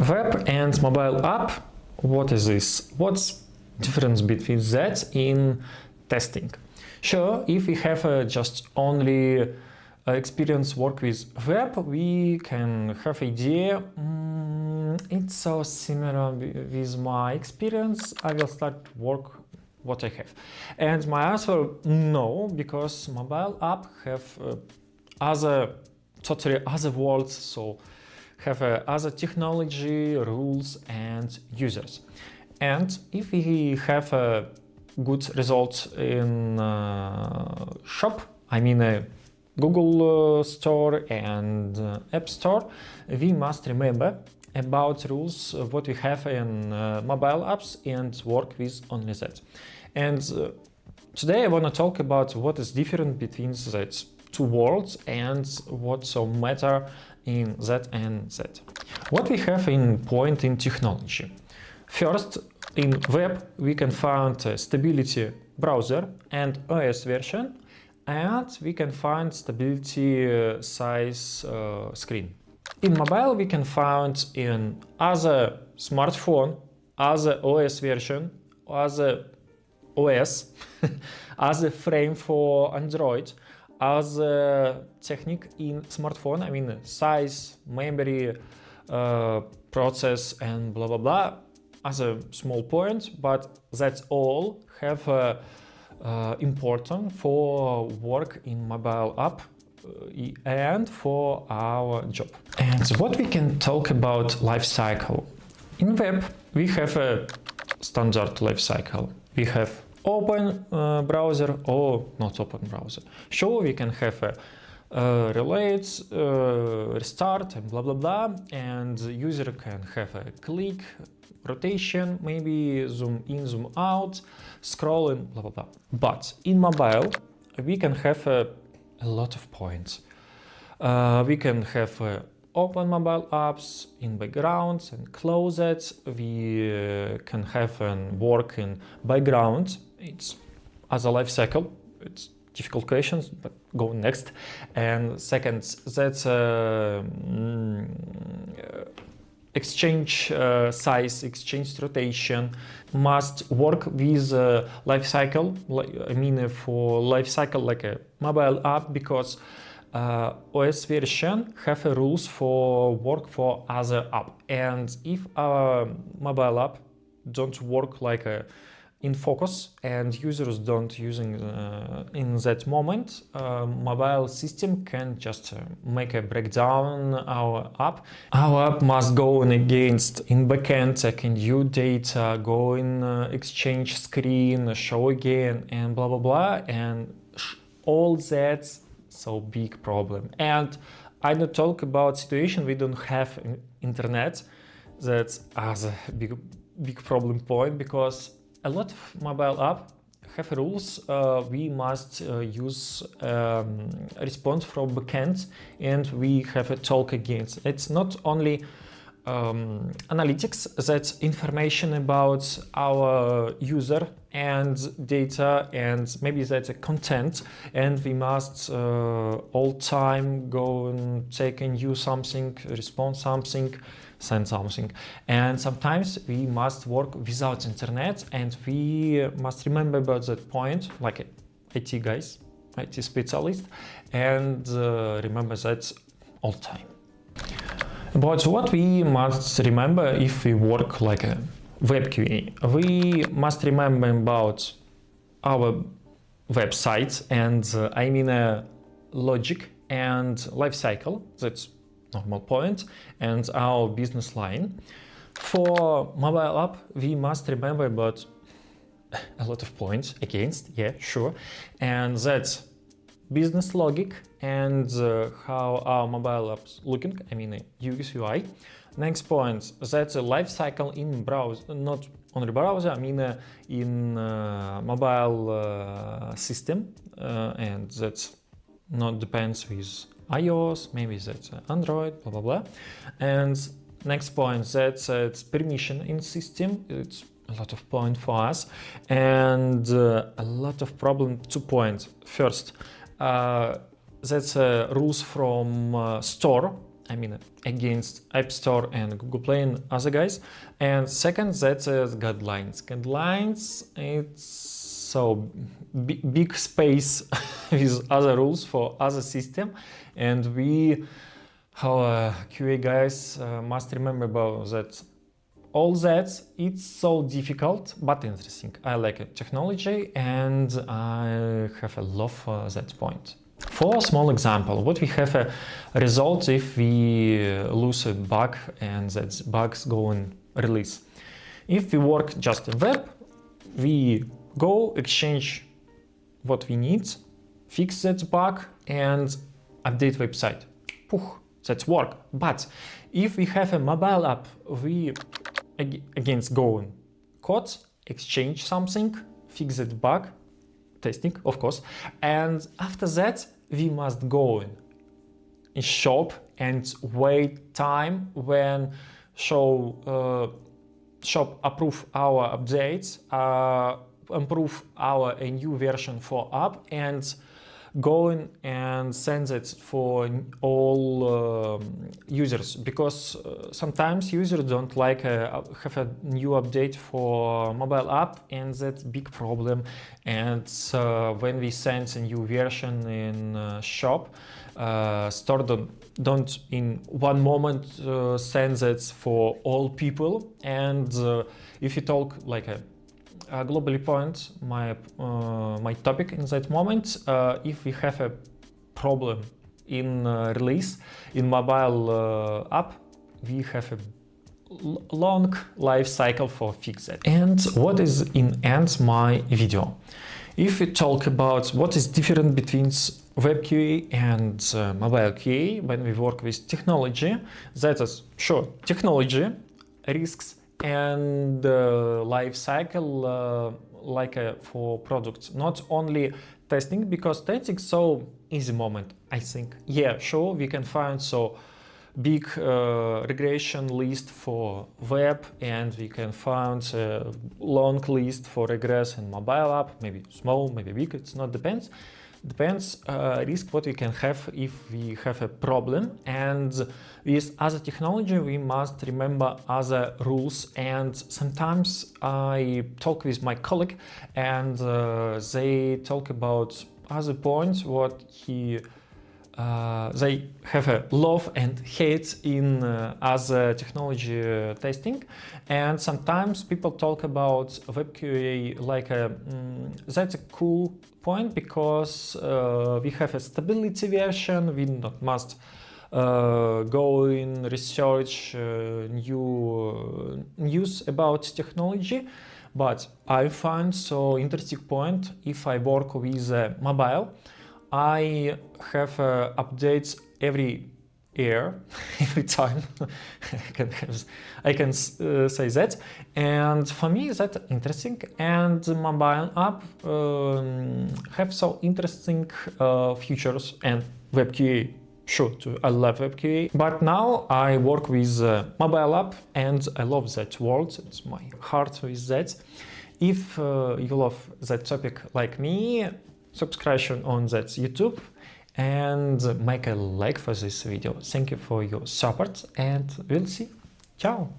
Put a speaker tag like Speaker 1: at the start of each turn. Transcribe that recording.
Speaker 1: Web and mobile app, what is this? What's difference between that in testing? Sure, if we have just only experience work with web, we can have idea. It's so similar with my experience. I will start work what I have. And my answer, no, because mobile app have totally other worlds, so have other technology, rules and users. And if we have good results in shop, I mean Google Store and App Store, we must remember about rules what we have in mobile apps and work with only that. And today I want to talk about what is different between that two worlds and what so matter in that and that. What we have in point in technology. First, in web we can find stability browser and OS version, and we can find stability size screen. In mobile we can find in other smartphone, other OS version, other OS, other frame for Android, other technique in smartphone, I mean size, memory, process and blah blah blah, as a small point, but that's all have important for work in mobile app and for our job. And what we can talk about lifecycle. In web we have a standard lifecycle. We have open browser or not open browser. Sure, we can have a relate, restart and blah blah blah, and user can have a click, rotation, maybe zoom in, zoom out, scroll and blah blah blah. But in mobile we can have a lot of points. We can have open mobile apps in background and close it. We can have work in background. It's as a life cycle. It's difficult questions, but go next. And second, that's exchange size, exchange rotation must work with life cycle. I mean, for life cycle like a mobile app, because OS version have rules for work for other app. And if our mobile app don't work like in focus and users don't using in that moment, mobile system can just make a breakdown our app. Our app must go in against in backend, taking new data, go in exchange screen, show again and blah blah blah, and all that so big problem. And I don't talk about situation we don't have internet. That's as a big problem point, because a lot of mobile app have rules. We must use response from backend, and we have a talk against. It's not only analytics, that's information about our user and data, and maybe that's a content, and we must all time go and take and use something, respond something, send something. And sometimes we must work without internet, and we must remember about that point, like IT guys, IT specialist, and remember that all the time. But what we must remember if we work like a web QA, we must remember about our website, and I mean logic and lifecycle, that's normal point, and our business line. For mobile app, we must remember about a lot of points against, yeah, sure, and that's business logic and how our mobile apps looking, I mean UX UI. Next point, that's a life cycle in browser, not only browser, I mean in mobile system, and that's not depends with iOS, maybe that's Android, blah blah blah. And next point, that's it's permission in system. It's a lot of point for us, and a lot of problem. 2 points. First, that's rules from store I mean against App Store and Google Play and other guys. And second, that's guidelines. Guidelines, it's so big space with other rules for other system, and we, our QA guys, must remember about that. All that, it's so difficult but interesting. I like it, technology, and I have a love for that point. For a small example, what we have a result if we lose a bug and that bugs go in release. If we work just in web, we go exchange what we need, fix that bug and update website. Poof, that's work. But if we have a mobile app, we against go in code, exchange something, fix that bug, testing, of course, and after that we must go in shop and wait time when shop approve our updates, improve our a new version for app, and go in and send it for all users, because sometimes users don't like have a new update for mobile app, and that's big problem. And when we send a new version in shop, store don't in one moment send it for all people. And if you talk like a globally point, my topic in that moment, if we have a problem in release in mobile app, we have a long life cycle for fix it. And what is in end my video? If we talk about what is different between web QA and mobile QA when we work with technology, that is sure technology, risks, and life cycle for products, not only testing, because testing so easy moment, I think. Yeah, sure, we can find so big regression list for web, and we can find a long list for regress in mobile app, maybe small, maybe big, it's not depends risk what we can have if we have a problem. And with other technology we must remember other rules, and sometimes I talk with my colleague and they talk about other points what they have a love and hate in other technology testing. And sometimes people talk about web QA like that's a cool point, because we have a stability version, we not must go in research new news about technology. But I find so interesting point, if I work with mobile, I have updates every year, every time. I can say that, and for me that's interesting. And mobile app have so interesting features, and web QA, sure too, I love web QA. But now I work with mobile app, and I love that world. It's my heart with that. If you love that topic like me, subscribe on that YouTube and make a like for this video. Thank you for your support, and we'll see. Ciao.